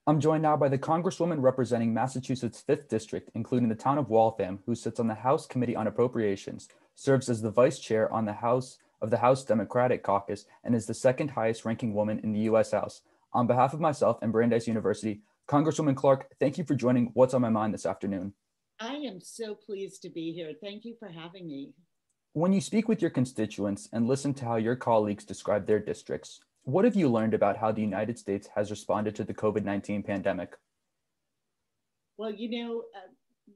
I'm joined now by the Congresswoman representing Massachusetts' 5th District, including the town of Waltham, who sits on the House Committee on Appropriations, serves as the Vice Chair on the House Democratic Caucus, and is the second highest ranking woman in the U.S. House. On behalf of myself and Brandeis University, Congresswoman Clark, thank you for joining What's on My Mind this afternoon. I am so pleased to be here. Thank you for having me. When you speak with your constituents and listen to how your colleagues describe their districts, what have you learned about how the United States has responded to the COVID-19 pandemic? Well,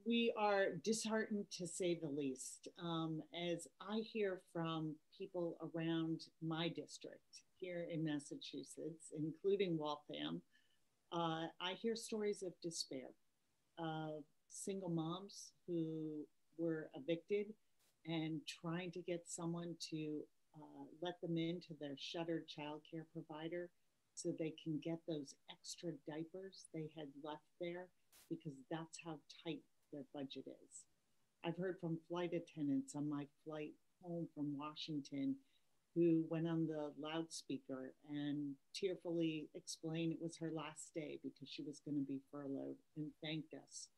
we are disheartened to say the least. As I hear from people around my district here in Massachusetts, including Waltham, I hear stories of despair, of single moms who were evicted and trying to get someone to let them into their shuttered childcare provider so they can get those extra diapers they had left there because that's how tight their budget is. I've heard from flight attendants on my flight home from Washington who went on the loudspeaker and tearfully explained it was her last day because she was going to be furloughed, and thanked us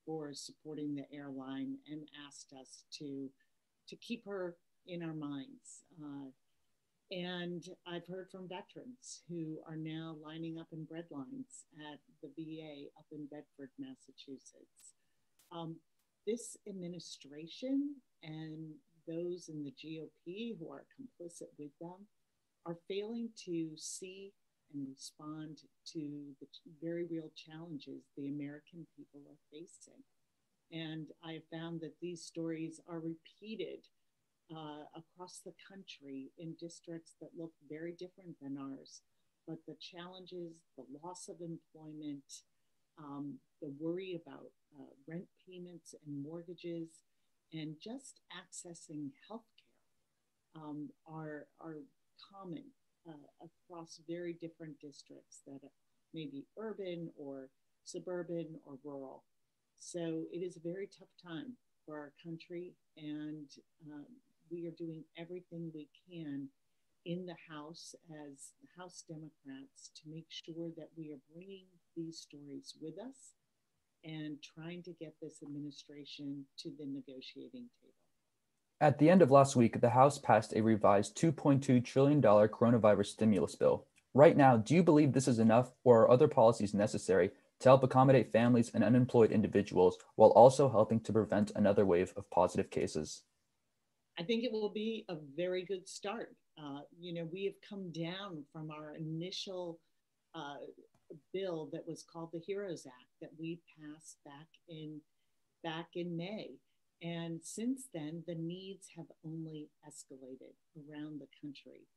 for supporting the airline and asked us to keep her in our minds. And I've heard from veterans who are now lining up in bread lines at the VA up in Bedford, Massachusetts. This administration and those in the GOP who are complicit with them are failing to see and respond to the very real challenges the American people are facing. And I have found that these stories are repeated across the country in districts that look very different than ours. But the challenges, the loss of employment, the worry about rent payments and mortgages, and just accessing healthcare are common across very different districts that may be urban or suburban or rural. So it is a very tough time for our country, and we are doing everything we can in the House as House Democrats to make sure that we are bringing these stories with us and trying to get this administration to the negotiating table. At the end of last week, the House passed a revised $2.2 trillion coronavirus stimulus bill. Right now, do you believe this is enough, or are other policies necessary to help accommodate families and unemployed individuals while also helping to prevent another wave of positive cases? I think it will be a very good start. We have come down from our initial uh, bill that was called the HEROES Act that we passed back in May. And since then, the needs have only escalated around the country.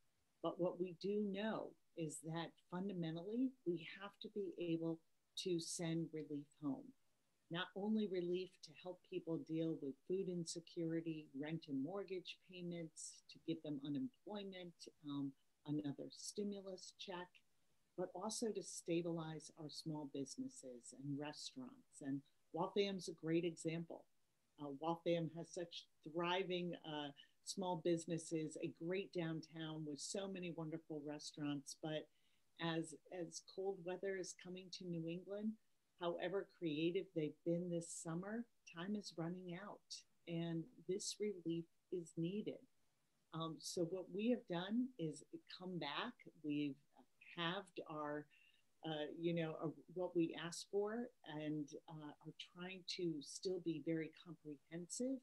But what we do know is that fundamentally, we have to be able to send relief home. Not only relief to help people deal with food insecurity, rent and mortgage payments, to give them unemployment, another stimulus check, but also to stabilize our small businesses and restaurants. And Waltham's a great example. Waltham has such thriving small businesses, a great downtown with so many wonderful restaurants. But as cold weather is coming to New England, however creative they've been this summer, time is running out, and this relief is needed. So what we have done is come back. We've halved our what we asked for, and are trying to still be very comprehensive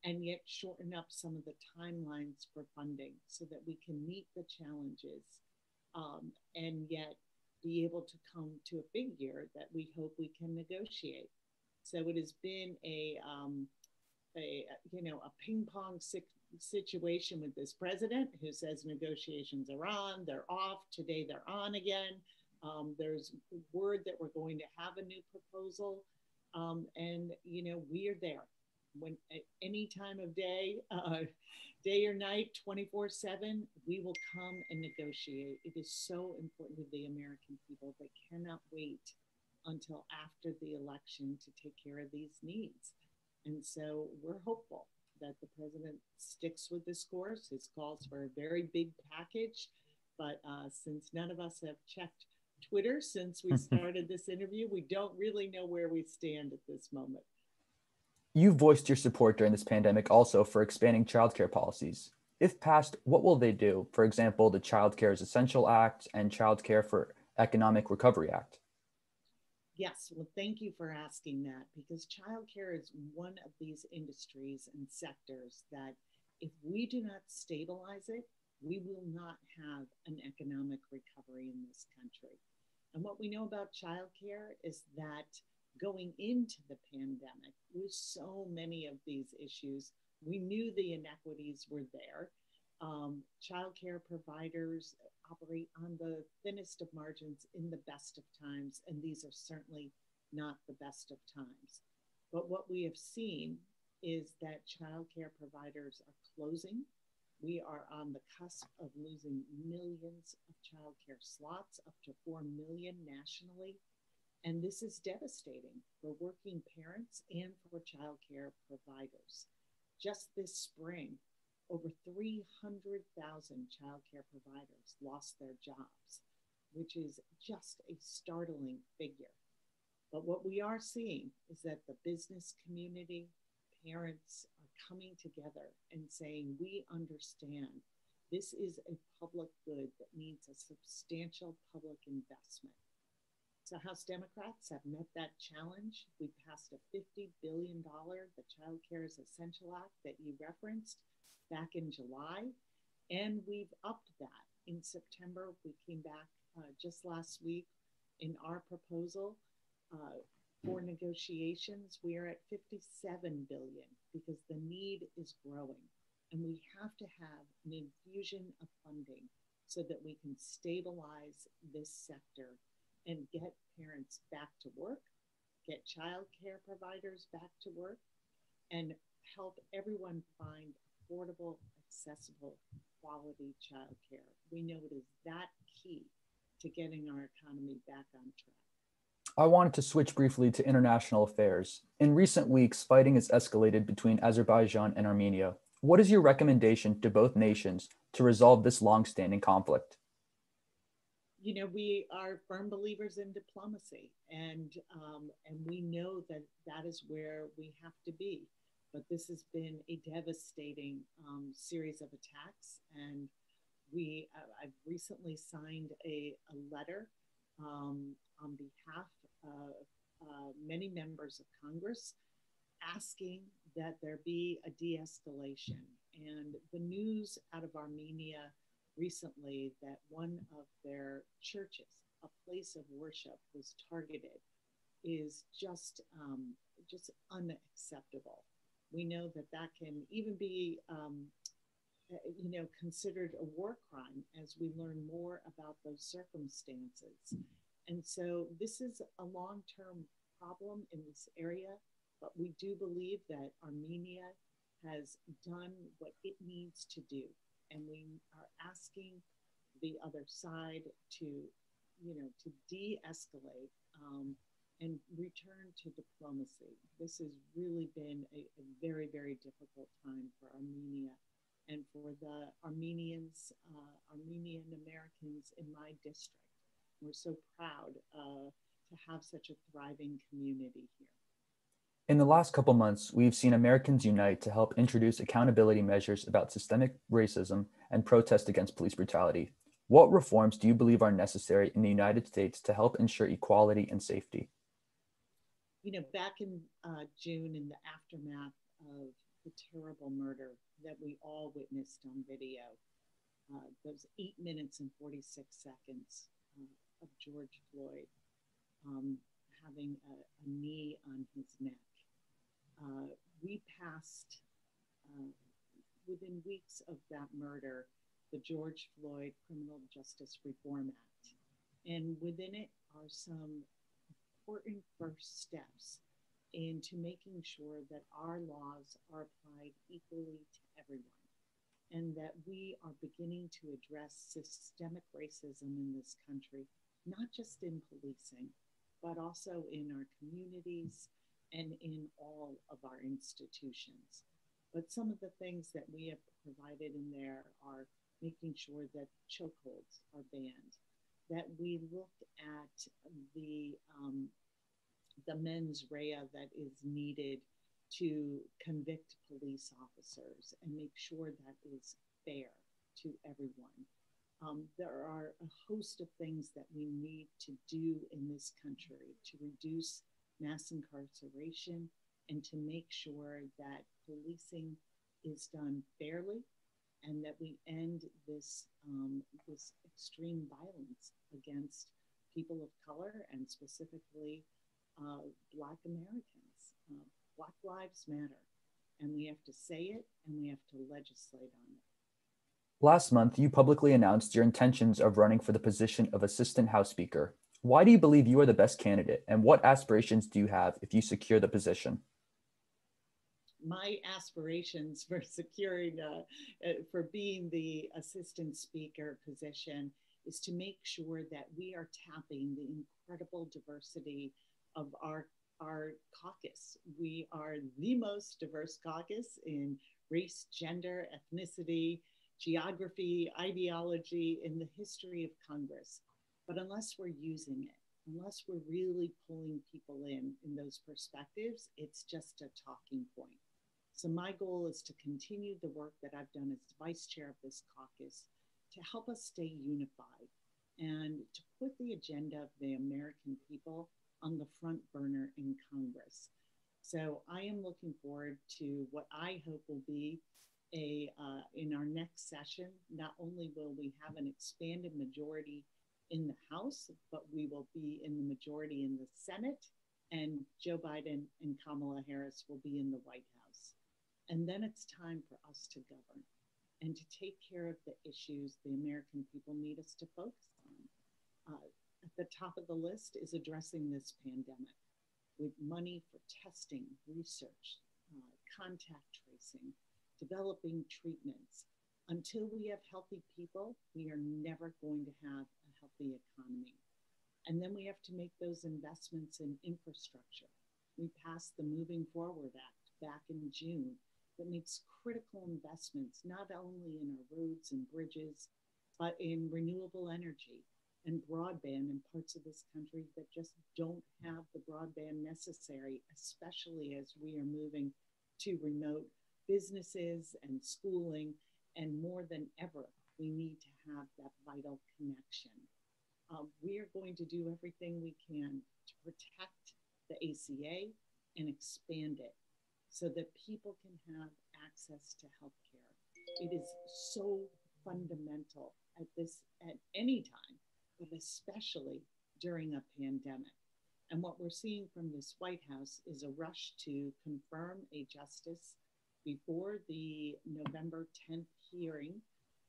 and yet shorten up some of the timelines for funding so that we can meet the challenges, and yet be able to come to a figure that we hope we can negotiate. So it has been a ping pong situation with this president who says negotiations are on, they're off. Today they're on again. There's word that we're going to have a new proposal, and we are there when at any time of day, day or night, 24/7, we will come and negotiate. It is so important to the American people. They cannot wait until after the election to take care of these needs. And so we're hopeful that the president sticks with this course. His calls for a very big package, but since none of us have checked Twitter since we started this interview. We don't really know where we stand at this moment. You voiced your support during this pandemic also for expanding childcare policies. If passed, what will they do? For example, the Child Care is Essential Act and Child Care for Economic Recovery Act. Yes, well, thank you for asking that, because childcare is one of these industries and sectors that if we do not stabilize it, we will not have an economic recovery in this country. And what we know about childcare is that going into the pandemic, with so many of these issues, we knew the inequities were there. Childcare providers operate on the thinnest of margins in the best of times, and these are certainly not the best of times. But what we have seen is that childcare providers are closing. We are on the cusp of losing millions of childcare slots, up to 4 million nationally. And this is devastating for working parents and for childcare providers. Just this spring, over 300,000 childcare providers lost their jobs, which is just a startling figure. But what we are seeing is that the business community, parents are coming together and saying, we understand this is a public good that needs a substantial public investment. So House Democrats have met that challenge. We passed a $50 billion, the Child Care is Essential Act that you referenced back in July, and we've upped that. In September, we came back just last week in our proposal for negotiations. We are at $57 billion because the need is growing, and we have to have an infusion of funding so that we can stabilize this sector and get parents back to work, get child care providers back to work, and help everyone find affordable, accessible, quality child care. We know it is that key to getting our economy back on track. I wanted to switch briefly to international affairs. In recent weeks, fighting has escalated between Azerbaijan and Armenia. What is your recommendation to both nations to resolve this long-standing conflict? You know, we are firm believers in diplomacy, and we know that that is where we have to be. But this has been a devastating series of attacks, and I've recently signed a letter on behalf of many members of Congress asking that there be a de-escalation. And the news out of Armenia recently that one of their churches, a place of worship, was targeted is just unacceptable. We know that that can even be considered a war crime as we learn more about those circumstances. And so this is a long-term problem in this area, but we do believe that Armenia has done what it needs to do. And we are asking the other side to de-escalate and return to diplomacy. This has really been a very, very difficult time for Armenia and for the Armenian Americans in my district. We're so proud to have such a thriving community here. In the last couple months, we've seen Americans unite to help introduce accountability measures about systemic racism and protest against police brutality. What reforms do you believe are necessary in the United States to help ensure equality and safety? You know, back in June, in the aftermath of the terrible murder that we all witnessed on video, those 8 minutes and 46 seconds of George Floyd having a knee on his neck. We passed, within weeks of that murder, the George Floyd Criminal Justice Reform Act. And within it are some important first steps into making sure that our laws are applied equally to everyone, and that we are beginning to address systemic racism in this country, not just in policing, but also in our communities and in all of our institutions. But some of the things that we have provided in there are making sure that chokeholds are banned, that we look at the mens rea that is needed to convict police officers and make sure that is fair to everyone. There are a host of things that we need to do in this country to reduce mass incarceration and to make sure that policing is done fairly and that we end this extreme violence against people of color and specifically Black Americans. Black Lives Matter, and we have to say it and we have to legislate on it. Last month, you publicly announced your intentions of running for the position of Assistant House Speaker. Why do you believe you are the best candidate, and what aspirations do you have if you secure the position? My aspirations for securing, for being the Assistant Speaker position is to make sure that we are tapping the incredible diversity of our caucus. We are the most diverse caucus in race, gender, ethnicity, geography, ideology in the history of Congress. But unless we're using it, unless we're really pulling people in those perspectives, it's just a talking point. So my goal is to continue the work that I've done as vice chair of this caucus to help us stay unified and to put the agenda of the American people on the front burner in Congress. So I am looking forward to what I hope will be in our next session. Not only will we have an expanded majority in the House, but we will be in the majority in the Senate, and Joe Biden and Kamala Harris will be in the White House. And then it's time for us to govern and to take care of the issues the American people need us to focus on. At the top of the list is addressing this pandemic with money for testing, research, contact tracing, developing treatments. Until we have healthy people, we are never going to have a healthy economy. And then we have to make those investments in infrastructure. We passed the Moving Forward Act back in June that makes critical investments, not only in our roads and bridges, but in renewable energy and broadband in parts of this country that just don't have the broadband necessary, especially as we are moving to remote businesses and schooling. And more than ever, we need to have that vital connection. We are going to do everything we can to protect the ACA and expand it so that people can have access to healthcare. It is so fundamental at any time, but especially during a pandemic. And what we're seeing from this White House is a rush to confirm a justice before the November 10th hearing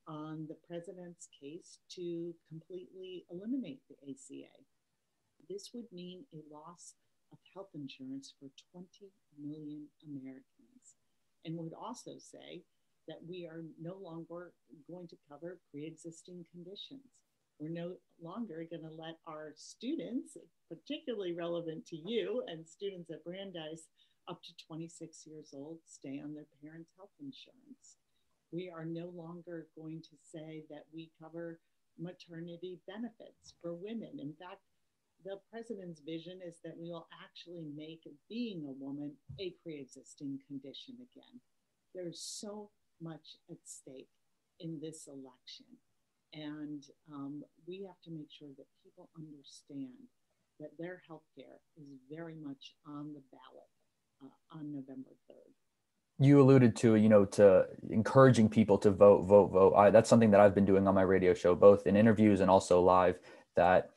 on the president's case to completely eliminate the ACA. This would mean a loss of health insurance for 20 million Americans, and would also say that we are no longer going to cover pre-existing conditions. We're no longer going to let our students, particularly relevant to you and students at Brandeis, up to 26 years old, stay on their parents' health insurance. We are no longer going to say that we cover maternity benefits for women. In fact, the president's vision is that we will actually make being a woman a pre-existing condition again. There's so much at stake in this election. And we have to make sure that people understand that their health care is very much on the ballot on November 3rd. You alluded to, to encouraging people to vote. That's something that I've been doing on my radio show, both in interviews and also live, that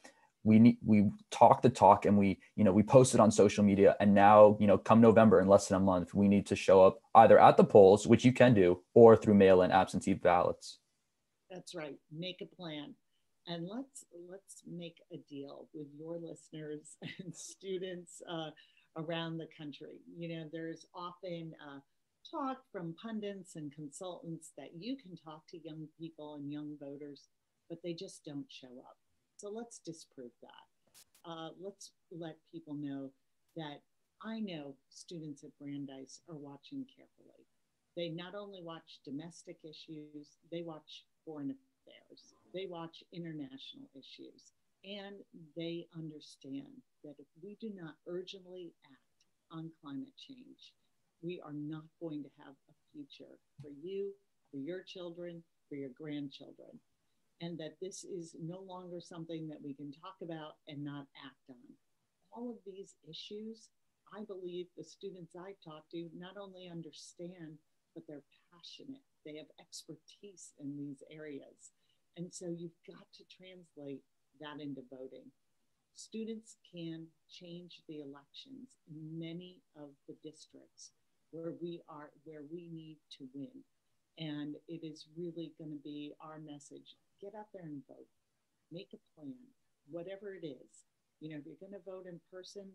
we talk the talk and we post it on social media. And now, come November, in less than a month, we need to show up either at the polls, which you can do, or through mail-in absentee ballots. That's right. Make a plan. And let's make a deal with your listeners and students around the country. There's often talk from pundits and consultants that you can talk to young people and young voters, but they just don't show up. So let's disprove that. Let's let people know that I know students at Brandeis are watching carefully. They not only watch domestic issues, they watch foreign affairs. They watch international issues. And they understand that if we do not urgently act on climate change, we are not going to have a future for you, for your children, for your grandchildren. And that this is no longer something that we can talk about and not act on. All of these issues, I believe the students I talk to not only understand, but they're passionate. They have expertise in these areas. And so you've got to translate that into voting. Students can change the elections in many of the districts where we need to win. And it is really going to be our message. Get out there and vote. Make a plan, whatever it is. You know, if you're going to vote in person,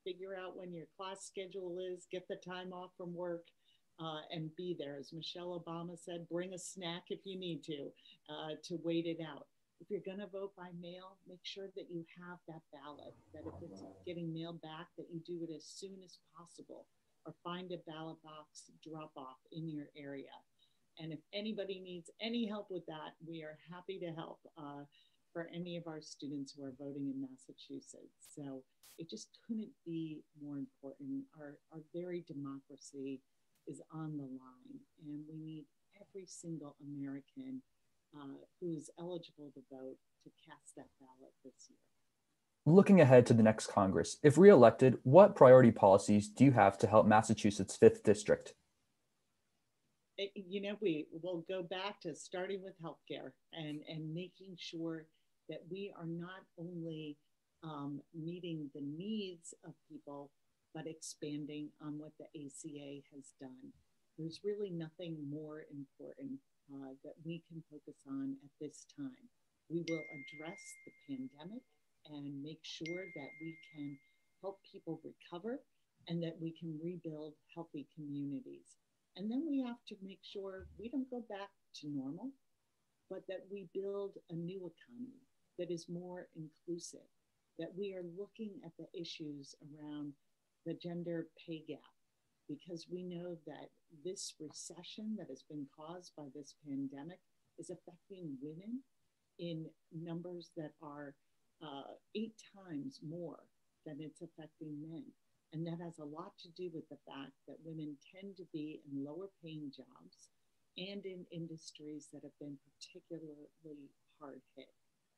figure out when your class schedule is, get the time off from work, and be there. As Michelle Obama said, bring a snack if you need to wait it out. If you're going to vote by mail, make sure that you have that ballot, that if it's getting mailed back, that you do it as soon as possible, or find a ballot box drop off in your area. And if anybody needs any help with that, we are happy to help for any of our students who are voting in Massachusetts. So it just couldn't be more important. Our very democracy is on the line, and we need every single American who is eligible to vote to cast that ballot this year. Looking ahead to the next Congress, if re-elected, what priority policies do you have to help Massachusetts' 5th District? You know, we will go back to starting with healthcare and making sure that we are not only meeting the needs of people, but expanding on what the ACA has done. There's really nothing more important that we can focus on at this time. We will address the pandemic and make sure that we can help people recover and that we can rebuild healthy communities. And then we have to make sure we don't go back to normal, but that we build a new economy that is more inclusive, that we are looking at the issues around the gender pay gap, because we know that this recession that has been caused by this pandemic is affecting women in numbers that are 8 times more than it's affecting men. And that has a lot to do with the fact that women tend to be in lower paying jobs and in industries that have been particularly hard hit,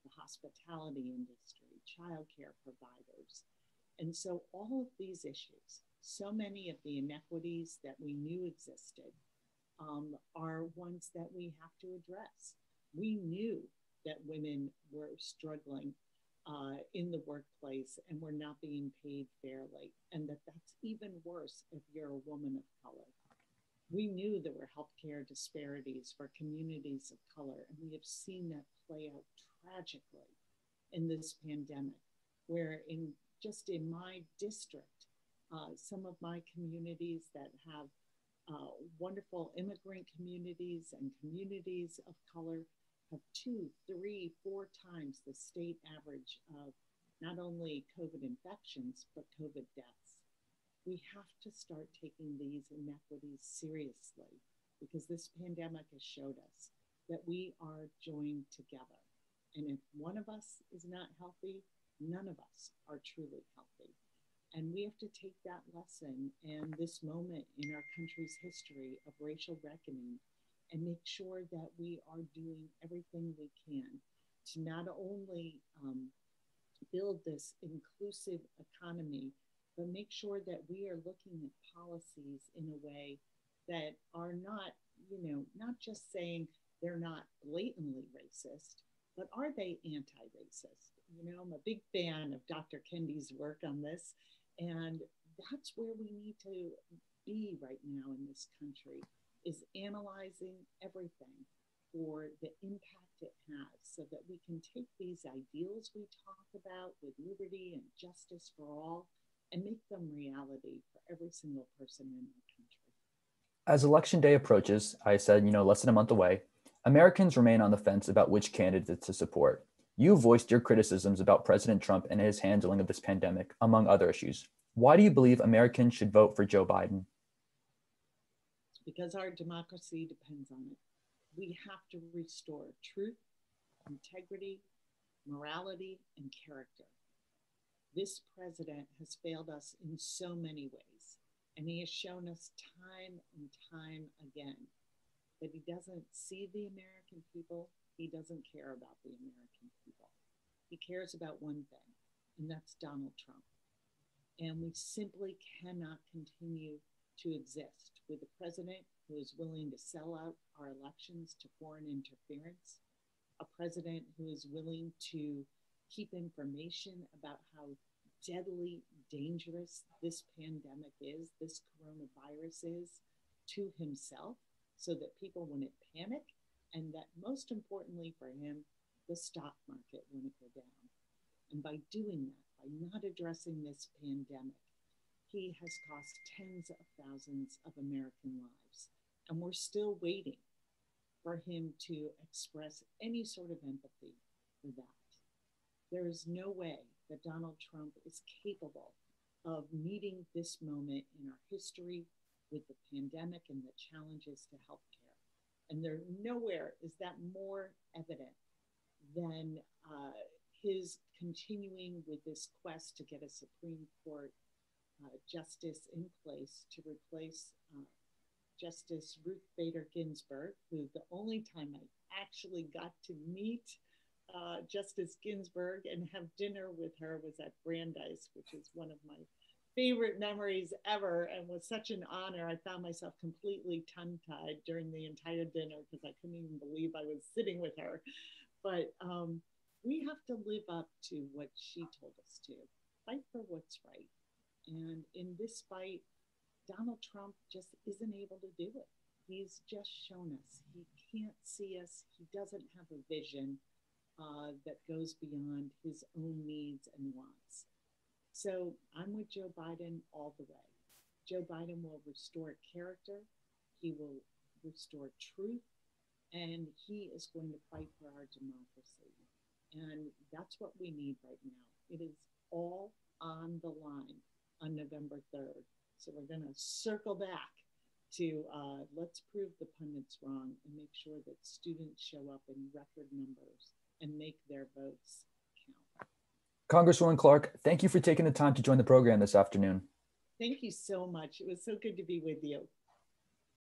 the hospitality industry, childcare providers. And so all of these issues, so many of the inequities that we knew existed are ones that we have to address. We knew that women were struggling in the workplace and were not being paid fairly, and that's even worse if you're a woman of color. We knew there were healthcare disparities for communities of color, and we have seen that play out tragically in this pandemic, where just in my district, some of my communities that have wonderful immigrant communities and communities of color have 2, 3, 4 times the state average of not only COVID infections, but COVID deaths. We have to start taking these inequities seriously, because this pandemic has showed us that we are joined together. And if one of us is not healthy, none of us are truly healthy. And we have to take that lesson and this moment in our country's history of racial reckoning and make sure that we are doing everything we can to not only build this inclusive economy, but make sure that we are looking at policies in a way that are not, not just saying they're not blatantly racist, but are they anti-racist? I'm a big fan of Dr. Kendi's work on this, and that's where we need to be right now in this country, is analyzing everything for the impact it has so that we can take these ideals we talk about with liberty and justice for all and make them reality for every single person in our country. As Election Day approaches, I said, less than a month away, Americans remain on the fence about which candidate to support. You voiced your criticisms about President Trump and his handling of this pandemic, among other issues. Why do you believe Americans should vote for Joe Biden? Because our democracy depends on it. We have to restore truth integrity, morality, and character. This president has failed us in so many ways, and he has shown us time and time again that he doesn't see the American people, he doesn't care about the American people. He cares about one thing, and that's Donald Trump. And we simply cannot continue to exist with a president who is willing to sell out our elections to foreign interference, a president who is willing to keep information about how deadly dangerous this pandemic is, this coronavirus is, to himself, so that people wouldn't panic, and that most importantly for him, the stock market wouldn't go down. And by doing that, by not addressing this pandemic, he has cost tens of thousands of American lives. And we're still waiting for him to express any sort of empathy for that. There is no way that Donald Trump is capable of meeting this moment in our history with the pandemic and the challenges to healthcare. And there nowhere is that more evident than his continuing with this quest to get a Supreme Court justice in place to replace Justice Ruth Bader Ginsburg, who the only time I actually got to meet Justice Ginsburg and have dinner with her was at Brandeis, which is one of my favorite memories ever, and was such an honor. I found myself completely tongue-tied during the entire dinner because I couldn't even believe I was sitting with her. But we have to live up to what she told us to, fight for what's right. And in this fight, Donald Trump just isn't able to do it. He's just shown us he can't see us. He doesn't have a vision that goes beyond his own needs and wants. So I'm with Joe Biden all the way. Joe Biden will restore character. He will restore truth. And he is going to fight for our democracy. And that's what we need right now. It is all on the line on November 3rd. So we're going to circle back to let's prove the pundits wrong and make sure that students show up in record numbers and make their votes count. Congresswoman Clark, thank you for taking the time to join the program this afternoon. Thank you so much. It was so good to be with you.